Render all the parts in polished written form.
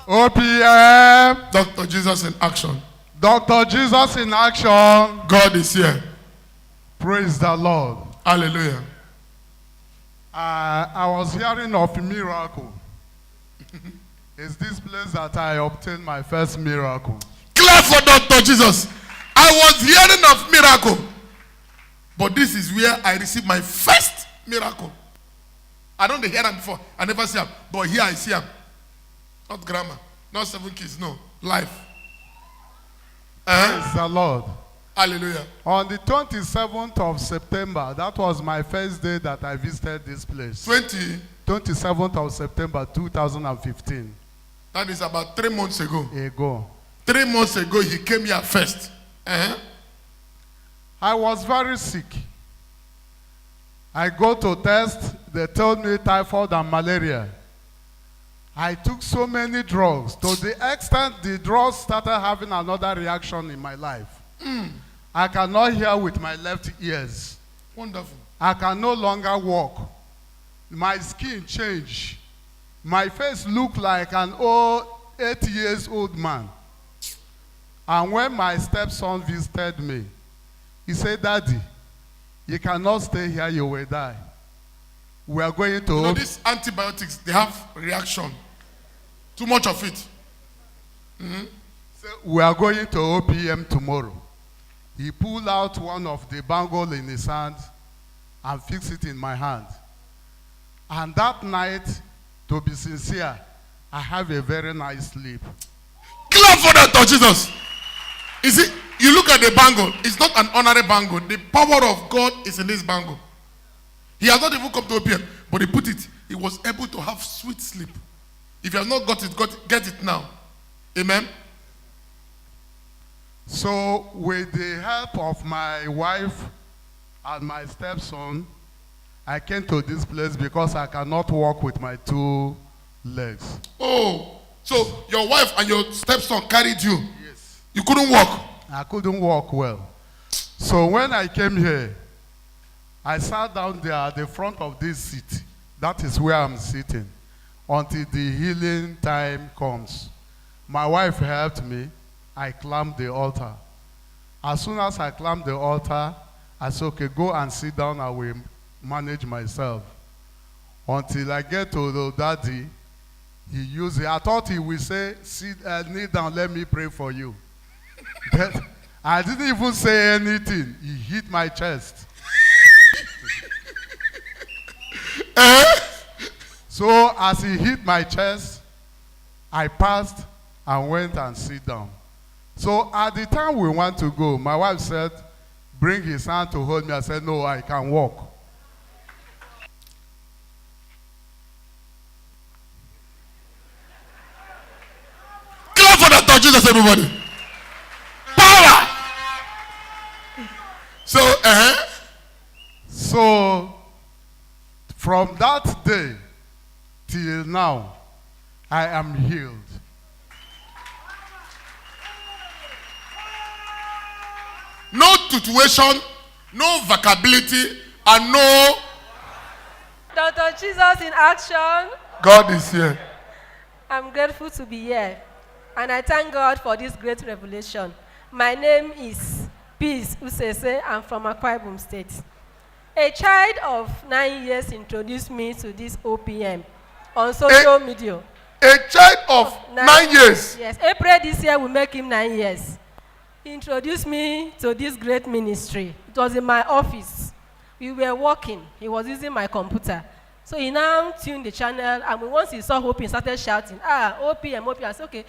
OPM. Dr. Jesus in action. Dr. Jesus in action. God is here. Praise the Lord. Hallelujah. I was hearing of a miracle. It's this place that I obtained my first miracle. Clap for Dr. Jesus. I was hearing of miracle. But this is where I received my first miracle. I don't hear them before. I never see them. But here I see them. Not grammar. Not 7 kids. No. Life. Praise the Lord. Hallelujah. On the 27th of September, that was my first day that I visited this place. 27th of September 2015. That is about 3 months ago. 3 months ago, he came here first. I was very sick. I go to test. They told me typhoid and malaria. I took so many drugs to the extent the drugs started having another reaction in my life. I cannot hear with my left ears. Wonderful. I can no longer walk. My skin changed. My face looked like an 8 years old man. And when my stepson visited me, he said, "Daddy, you cannot stay here, you will die. We are going to..." You know, these antibiotics, they have reaction. Too much of it. So we are going to OPM tomorrow. He pulled out one of the bangle in his hand and fixed it in my hand. And that night, to be sincere, I have a very nice sleep. Clap for Dr. Jesus. Is it? You look at the bangle. It's not an honorary bangle. The power of God is in this bangle. He has not even come to OPM, but he put it. He was able to have sweet sleep. If you have not got it, get it now. Amen. So, with the help of my wife and my stepson, I came to this place because I cannot walk with my 2 legs. Oh, so your wife and your stepson carried you? Yes. You couldn't walk? I couldn't walk well. So when I came here, I sat down there at the front of this seat. That is where I'm sitting until the healing time comes. My wife helped me. I climbed the altar. As soon as I climbed the altar, I said, "Okay, go and sit down. I will manage myself." Until I get to the daddy, he used it. I thought he would say, "Kneel down, let me pray for you." But I didn't even say anything. He hit my chest. So as he hit my chest, I passed and went and sit down. So at the time we want to go, my wife said, "Bring his hand to hold me." I said, "No, I can walk." Clap for Dr. Jesus, everybody. Power. So from that day till now, I am healed. No situation, no vocability, and no... Dr. Jesus in action. God is here. I'm grateful to be here. And I thank God for this great revelation. My name is Peace Usese. I'm from Akwa Ibom State. A child of 9 years introduced me to this OPM on social media. A child of 9 years? Yes. April this year will make him 9 years. He introduced me to this great ministry. It was in my office. We were working. He was using my computer. So he now tuned the channel, and once he saw OPM, he started shouting, OPM, OPM. I said, okay.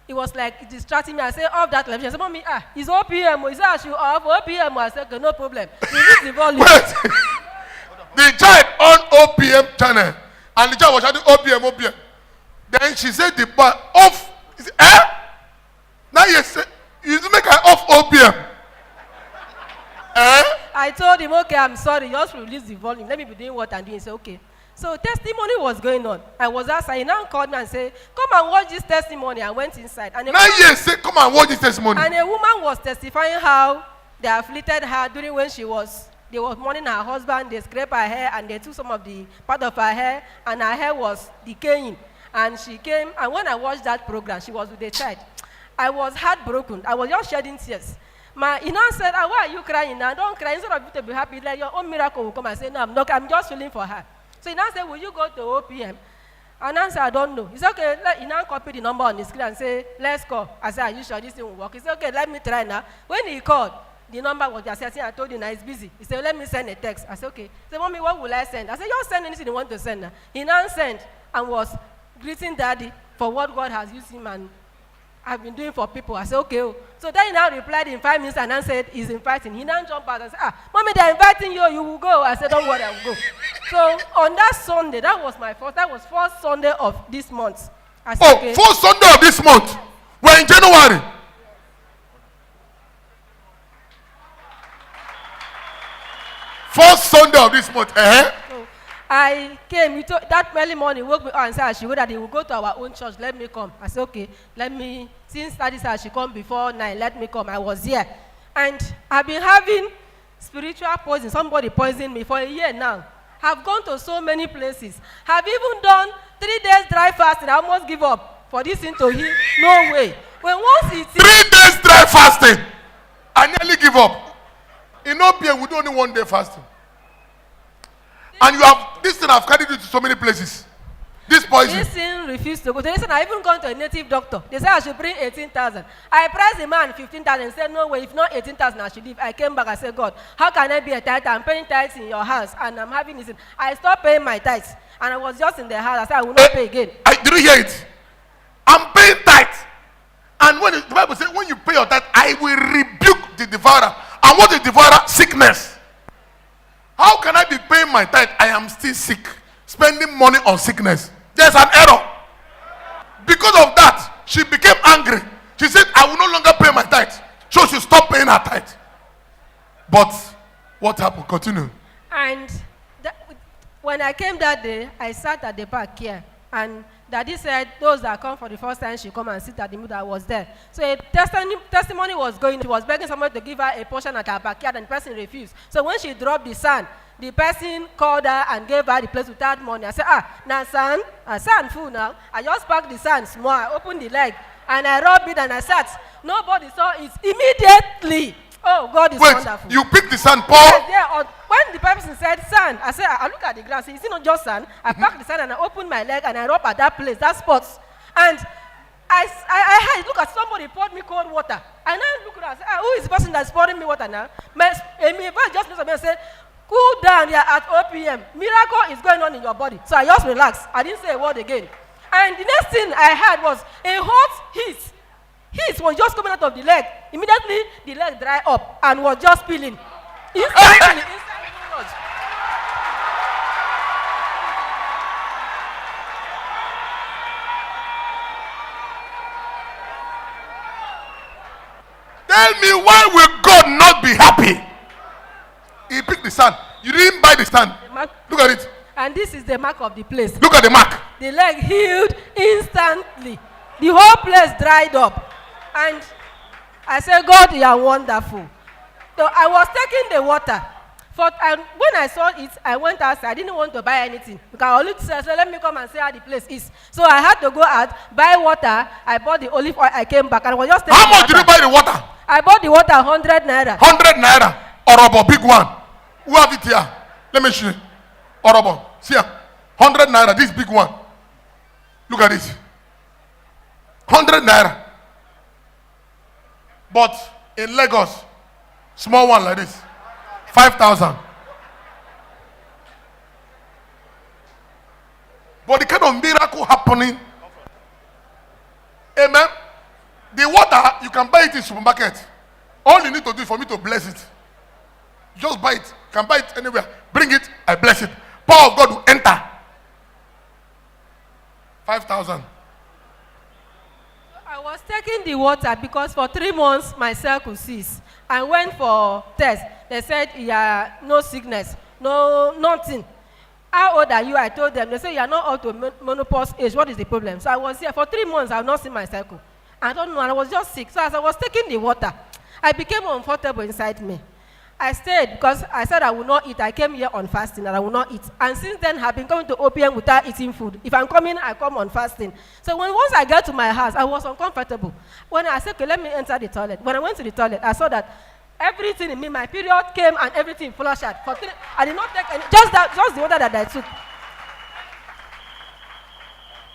It was like distracting me. I said, off that television. I said, "Mommy, it's OPM. He said, I should off OPM. I said, okay, no problem. Release the volume." Wait. The child on OPM channel, and the child was shouting OPM, OPM. Then she said, "The boy off." He said, Now you say, you make her off OPM. I told him, okay, I'm sorry. Just release the volume. Let me be doing what I'm doing. He said, okay. So testimony was going on. I was outside. He now called me and said, "Come and watch this testimony." I went inside. And 9 years, say, "Come and watch this testimony." And a woman was testifying how they afflicted her during when they were mourning her husband. They scraped her hair and they took some of the part of her hair, and her hair was decaying. And she came, and when I watched that program, she was with a child. I was heartbroken. I was just shedding tears. He now said, why are you crying now? Don't cry. Instead of you to be happy, like your own miracle will come. I said, no, I'm not. I'm just feeling for her. So he now said, will you go to OPM? And I said, I don't know. He said, okay. He now copied the number on the screen and say, let's call. I said, are you sure this thing will work? He said, okay, let me try now. When he called, the number was just saying, I told you now it's busy. He said, let me send a text. I said, okay. He said, mommy, what will I send? I said, just send anything you want to send now. He now sent and was greeting daddy for what God has used him and I've been doing for people. I said, okay. So then he now replied in 5 minutes and then said, he's inviting. He now jumped out and said, mommy, they're inviting you, you will go. I said, don't worry, I will go. So on that Sunday, that was first Sunday of this month. I said, okay. First Sunday of this month. We're in January. First Sunday of this month. So I came. That early morning, woke me up and said, she would that he will go to our own church. Let me come. I said, okay. Since that is how she come before 9, let me come. I was here. And I've been having spiritual poison. Somebody poisoned me for a year now. I've gone to so many places. Have even done 3 days dry fasting. I almost give up for this thing to heal. No way. When once it's 3 days dry fasting, I nearly give up. In OPM, we do only 1 day fasting. And you have this thing. I've carried you to so many places. This poison. This thing refused to go. They said I even gone to a native doctor. They said I should bring 18,000. I priced the man 15,000 and said, no way, if not 18,000, I should leave. I came back. I said, God, how can I be a tithe? I'm paying tithes in your house and I'm having this. I stopped paying my tithes and I was just in the house. I said, I will not pay again. Did you hear it? I'm paying tithe. And when the Bible says, when you pay your tithe, I will rebuke the devourer. And what is devourer? Sickness. How can I be paying my tithe? I am still sick. Spending money on sickness. There's an error. Because of that, she became angry. She said, I will no longer pay my tithe. So she stopped paying her tithe. But what happened? Continue. And when I came that day, I sat at the back here. And Daddy said, those that come for the first time should come and sit at the middle. I was there. So a testimony was going. She was begging somebody to give her a portion at her backyard, and the person refused. So when she dropped the sand, the person called her and gave her the place without money. I said, now sand full now. I just packed the sand small. I opened the leg, and I rubbed it, and I sat. Nobody saw it immediately. Oh, God is wonderful. You picked the sand, Paul? Yes, when the person said sand, I said, I look at the glass. Is it not just sand? I packed the sand and I opened my leg and I rubbed at that place, that spot. And I had look at somebody poured me cold water. And I look at her and said, who is the person that's pouring me water now? If I just looked at me and said, cool down here at OPM. Miracle is going on in your body. So I just relaxed. I didn't say a word again. And the next thing I had was a hot heat. Heat was just coming out of the leg. Immediately, the leg dried up and was just peeling. Instantly. Tell me, why will God not be happy? He picked the stand. You didn't buy the stand. Look at it. And this is the mark of the place. Look at the mark. The leg healed instantly. The whole place dried up. And I said, God, you are wonderful. So I was taking the water. When I saw it, I went outside. I didn't want to buy anything. Because I only said, so let me come and see how the place is. So I had to go out, buy water. I bought the olive oil. I came back and I was just taking How much did you buy the water? I bought the water 100 naira. 100 naira. Orobo, big one. Who have it here? Let me show you. Orobo. See here. 100 naira. This big one. Look at this. 100 naira. But in Lagos, small one like this, 5,000. But the kind of miracle happening, amen. The water, you can buy it in supermarket. All you need to do is for me to bless it. Just buy it. You can buy it anywhere. Bring it, I bless it. Power of God will enter. 5,000. I was taking the water because for 3 months my cycle ceased. I went for test. They said, yeah, no sickness, no nothing. How old are you? I told them. They said, you are not up to menopause age. What is the problem? So I was here for 3 months. I have not seen my cycle. I don't know. I was just sick. So as I was taking the water, I became uncomfortable inside me. I stayed because I said I will not eat. I came here on fasting and I will not eat. And since then, I've been coming to OPM without eating food. If I'm coming, I come on fasting. So once I get to my house, I was uncomfortable. When I said, okay, let me enter the toilet. When I went to the toilet, I saw that everything in me, my period came and everything flushed out. I did not take any, just the order that I took.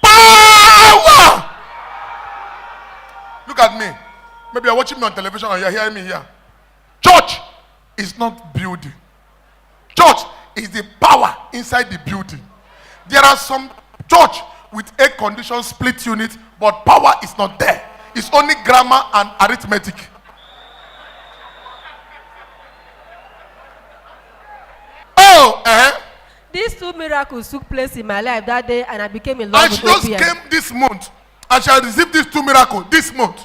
Power! Look at me. Maybe you're watching me on television or you're hearing me here. Church is not building. Church is the power inside the building. There are some church with air conditioned split unit, but power is not there. It's only grammar and arithmetic. These two miracles took place in my life that day, and I became in love And with she just OPM. came this month, and she received these two miracles this month.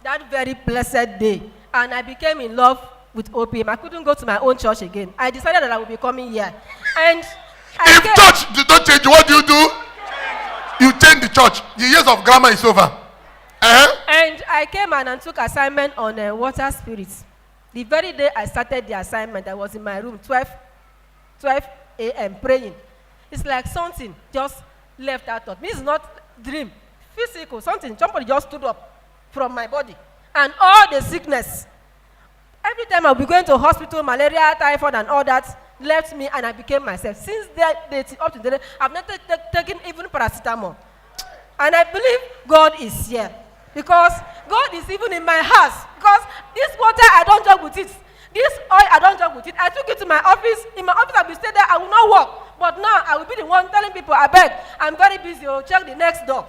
That very blessed day, and I became in love with OPM. I couldn't go to my own church again. I decided that I would be coming here. And If church did not change, what do? You change the church. The years of grammar is over. And I came and took assignment on water spirits. The very day I started the assignment, I was in my room, 12 a.m. praying. It's like something just left out of me. This is not dream, physical, something. Somebody just stood up from my body. And all the sickness, every time I'll be going to hospital, malaria, typhoid, and all that, left me and I became myself. Since that day up to today, I've not taken even paracetamol. And I believe God is here. Because God is even in my house. Because this water, I don't joke with it. This oil, I don't joke with it. I took it to my office. In my office, I will stay there. I will not work. But now, I will be the one telling people, I beg, I'm very busy. Oh, check the next door.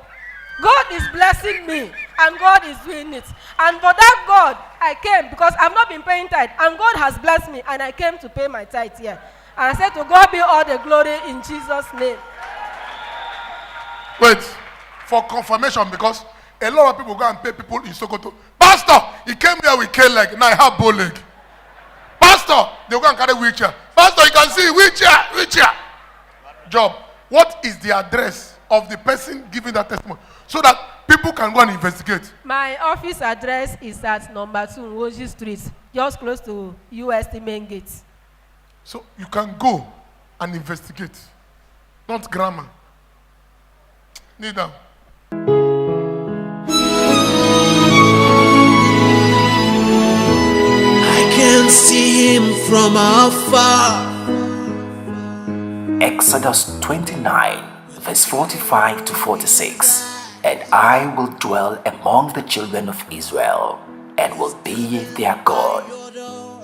God is blessing me. And God is doing it. And for that God, I came because I've not been paying tithe. And God has blessed me. And I came to pay my tithe here. And I said, to God be all the glory in Jesus' name. Wait, for confirmation, because a lot of people go and pay people in Sokoto. Pastor, he came here with cane leg. Now I have bow leg. Pastor, they go and carry wheelchair. Pastor, you can see wheelchair. Job. What is the address of the person giving that testimony? So that people can go and investigate. My office address is at number 2 Woji Street, just close to UST main gate. So you can go and investigate. Not grammar. Kneel down. I can see him from afar. Exodus 29, verse 45 to 46. And I will dwell among the children of Israel, and will be their God.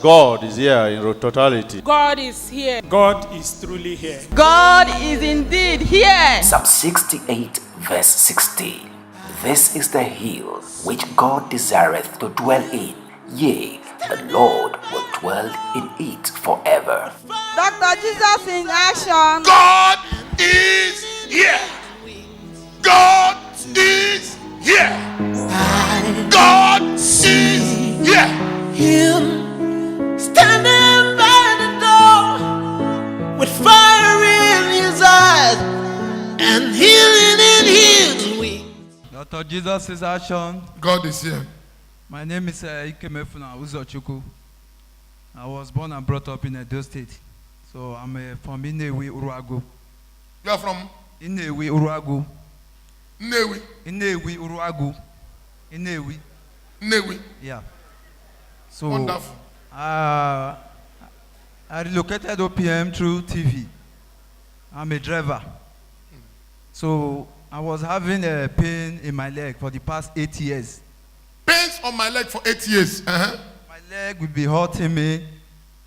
God is here in totality. God is here. God is truly here. God is indeed here. Psalm 68, verse 16. This is the hill which God desireth to dwell in. Yea, the Lord will dwell in it forever. Dr. Jesus in action. God is here. God is here. God is here. Him standing by the door with fire in his eyes and healing in his wings. Dr. Jesus is action. God is here. My name is Ikemefuna Uzochukwu. I was born and brought up in Edo State. So I'm from Inewi, Uruagu. You are from Inewi, Uruagu. Newi. Inewi, Uruagu. Inewi. Newi. Yeah. So Wonderful. I relocated OPM through TV. I'm a driver. So I was having a pain in my leg for the past 8 years. Pains on my leg for 8 years. My leg would be hurting me.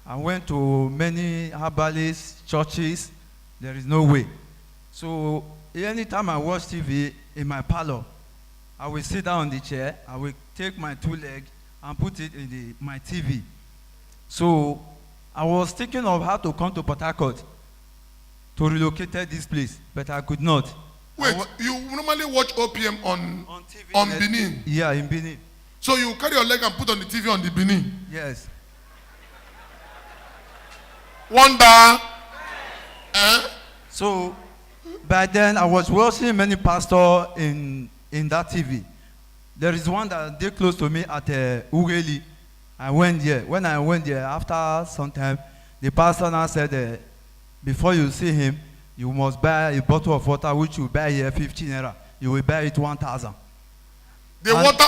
I went to many herbalists, churches. There is no way. So anytime I watch TV in my parlor, I will sit down on the chair. I will take my 2 legs and put it in my TV. So I was thinking of how to come to Port Harcourt to relocate this place, but I could not. Wait, you normally watch OPM on TV. on Benin. Yeah, in Benin. So you carry your leg and put on the TV on the Benin. Yes. Wonder. So by then I was watching many pastors in that TV. There is one that they close to me at Ugeli. I went there. When I went there, after some time, the pastor now said, before you see him, you must buy a bottle of water, which you buy here 15 naira. You will buy it 1,000. The water,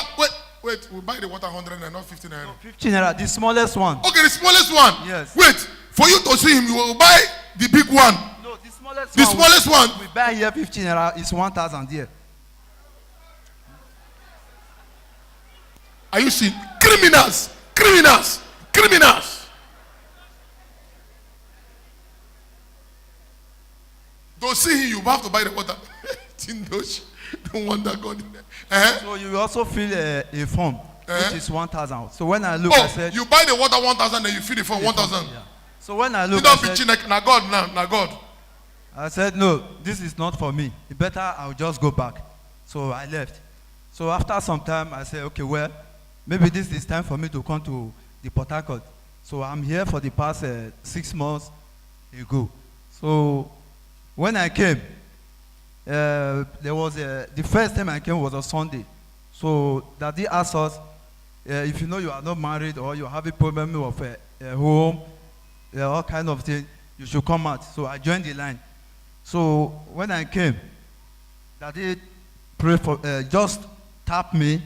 wait, we buy the water 100 and not 50 naira. No, 15 naira, the smallest one. Okay, the smallest one. Yes. Wait, for you to see him, you will buy the big one. No, the smallest The one. smallest one. We buy here 15 naira, it's 1,000 there. Are you seeing? Criminals, criminals, criminals. Don't see him, you have to buy the water. Don't wonder God. So you also fill a form, which is 1,000. So when I look, Oh, I said, you buy the water 1,000 and you fill it for 1,000. yeah. So when I You look, don't be chinek. Now God, now God. I said, no, this is not for me. Better I'll just go back. So I left. So after some time, I said, okay, well, maybe this is time for me to come to the Port Harcourt. So I'm here for the past 6 months ago. So when I came, there was the first time I came was on Sunday. So Daddy asked us, if you know you are not married or you have a problem of a home, all kind of things, you should come out. So I joined the line. So when I came, Daddy prayed for, just tapped me,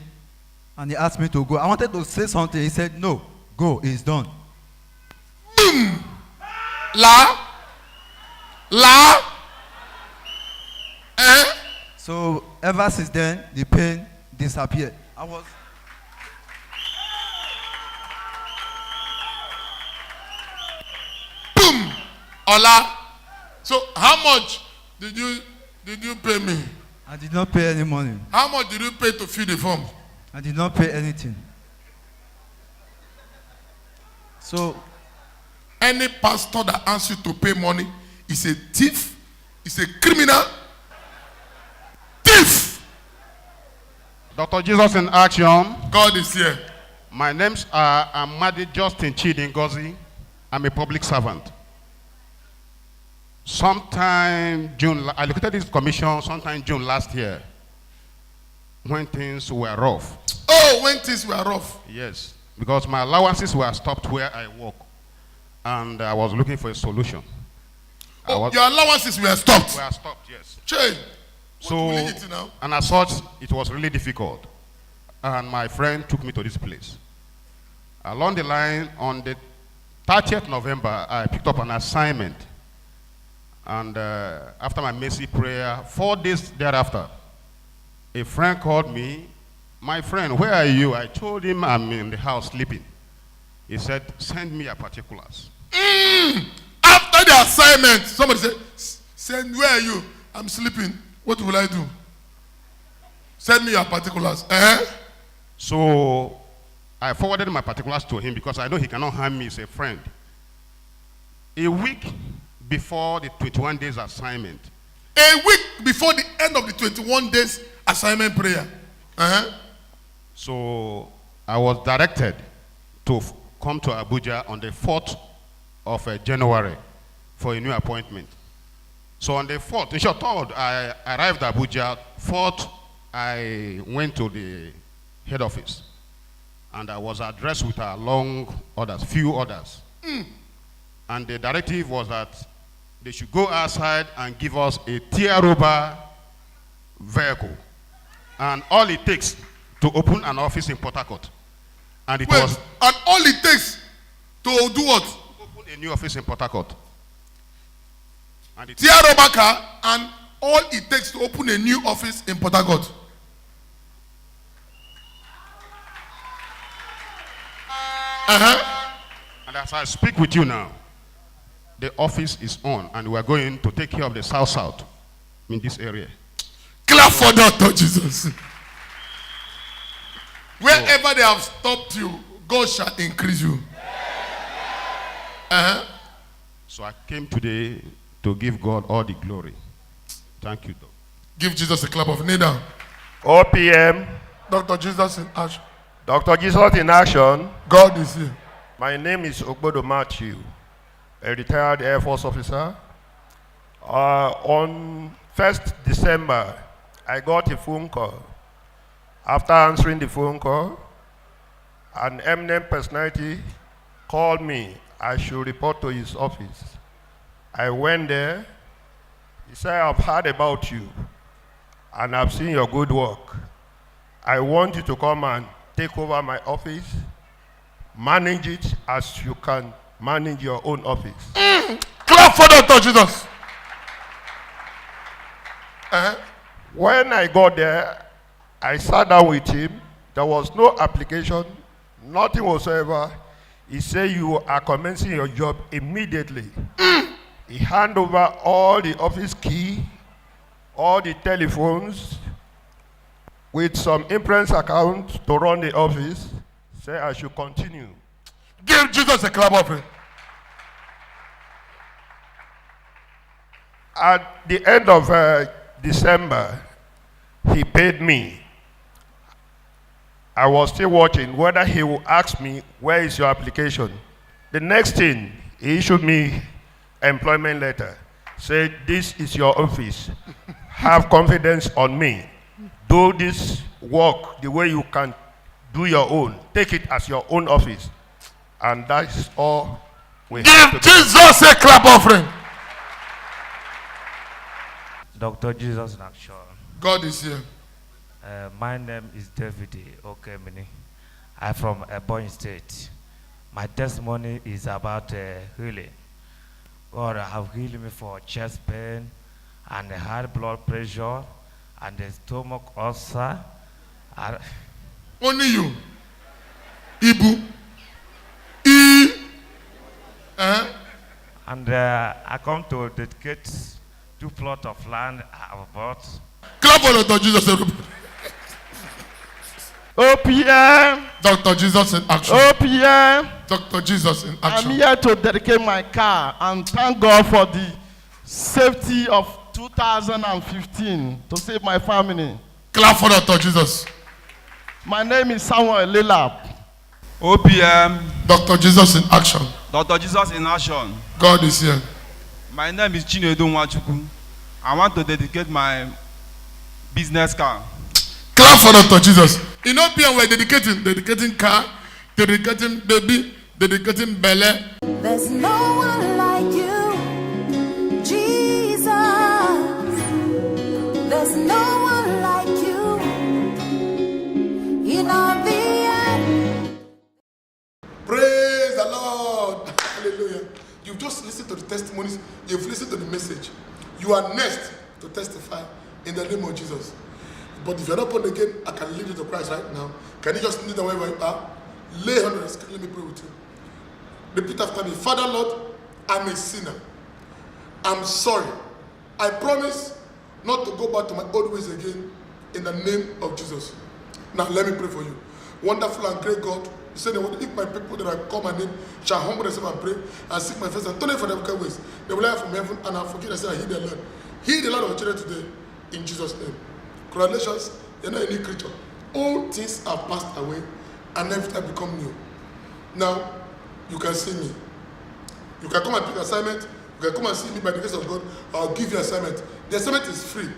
and he asked me to go. I wanted to say something. He said, no, go, it's done. La. So ever since then, the pain disappeared. I was... Boom. Ola. So how much did you pay me? I did not pay any money. How much did you pay to fill the form? I did not pay anything. So any pastor that asks you to pay money is a thief, is a criminal. Thief. Dr. Jesus in action. God is here. My name's Amadi Justin Chidi Ngozi. I'm a public servant. Sometime June, I looked at this commission sometime June last year when things were rough. Oh, when things were rough. Yes, because my allowances were stopped where I work, and I was looking for a solution. Oh, your allowances were stopped. Were stopped, yes. Change. So, and as such, it was really difficult. And my friend took me to this place. Along the line, on the 30th November, I picked up an assignment. And after my mercy prayer, 4 days thereafter, a friend called me. My friend, where are you? I told him I'm in the house sleeping. He said, send me your particulars. After the assignment, somebody said, send, where are you? I'm sleeping. What will I do? Send me your particulars. So I forwarded my particulars to him because I know he cannot harm me. He's a friend. A week before the 21 days assignment. A week before the end of the 21 days assignment prayer. So I was directed to come to Abuja on the 4th of January for a new appointment. So on the 4th, in short, 3rd, I arrived at Abuja. 4th, I went to the head office. And I was addressed with a long orders, few orders. And the directive was that they should go outside and give us a tier rubber vehicle. And all it takes to open an office in Port Harcourt. And it was... And all it takes to do what? Open a new office in Port Harcourt. Tier rubber car, and all it takes to open a new office in Port Harcourt. And as I speak with you now, the office is on, and we are going to take care of the South in this area. Clap for Dr. Jesus. Wherever they have stopped you, God shall increase you. So I came today to give God all the glory. Thank you, Doc. Give Jesus a clap of knee down. OPM. Dr. Jesus in action. Dr. Jesus in action. God is here. My name is Ogbodo Matthew, a retired Air Force officer. On 1st December, I got a phone call. After answering the phone call, an eminent personality called me I should report to his office. I went there. He said, I've heard about you and I've seen your good work. I want you to come and take over my office, manage it as you can manage your own office. Clap for Dr. Jesus. When I got there, I sat down with him. There was no application, nothing whatsoever. He said, you are commencing your job immediately. He handed over all the office key, all the telephones, with some impress account to run the office. Say I should continue. Give Jesus a clap offering. At the end of December, he paid me. I was still watching whether he will ask me, where is your application? The next thing, he issued me employment letter. Said, this is your office. Have confidence on me. Do this work the way you can do your own. Take it as your own office. And that's all we have to do. Give Jesus a clap offering. Dr. Jesus in action. God is here. My name is David Okemini. I'm from Ebonyi State. My testimony is about healing. God have healed me for chest pain and high blood pressure and the stomach ulcer. Only you. Ibu. And I come to dedicate 2 plots of land I have bought. Clap for Dr. Jesus, everybody. OPM. Dr. Jesus in action. OPM. Dr. Jesus in action. I'm here to dedicate my car and thank God for the safety of 2015 to save my family. Clap for Dr. Jesus. My name is Samuel Lelap. OPM. Dr. Jesus in action. Dr. Jesus in action. God is here. My name is Chinedu Nwachukwu. I want to dedicate my business car. Clap for Dr. Jesus. In OPM, we're dedicating car, dedicating baby, dedicating belly. There's no one like you, Jesus. There's no one like you in all the earth. Praise the Lord. Hallelujah. You've just listened to the testimonies. You've listened to the message. You are next to testify in the name of Jesus. But if you're not born again, I can lead you to Christ right now. Can you just kneel down wherever you are? Lay hands on your skin. Let me pray with you. Repeat after me. Father, Lord, I'm a sinner. I'm sorry. I promise not to go back to my old ways again in the name of Jesus. Now, let me pray for you. Wonderful and great God, you said, if my people that I call my name shall humble themselves and pray and seek my face and turn from their wicked ways, they will hear from heaven and I'll forgive and say, I heal their land. Heal the land of children today in Jesus' name. Congratulations, you're not a new creature. All things are passed away and everything has become new. Now, you can see me. You can come and pick assignment. You can come and see me by the grace of God. I'll give you assignment. The assignment is free.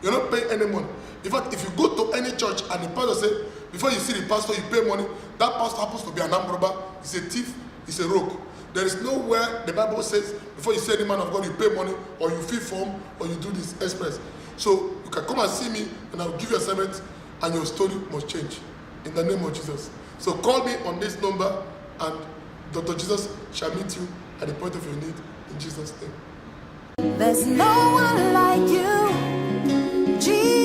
You're not paying any money. In fact, if you go to any church and the pastor says, before you see the pastor, you pay money, that pastor happens to be an armed robber, he's a thief, he's a rogue. There is nowhere the Bible says, before you see any man of God, you pay money, or you fill form, or you do this express. So you can come and see me, and I'll give you assignment, and your story must change. In the name of Jesus. So call me on this number, and Dr. Jesus shall meet you at the point of your need, in Jesus' name. There's no one like you, Jesus.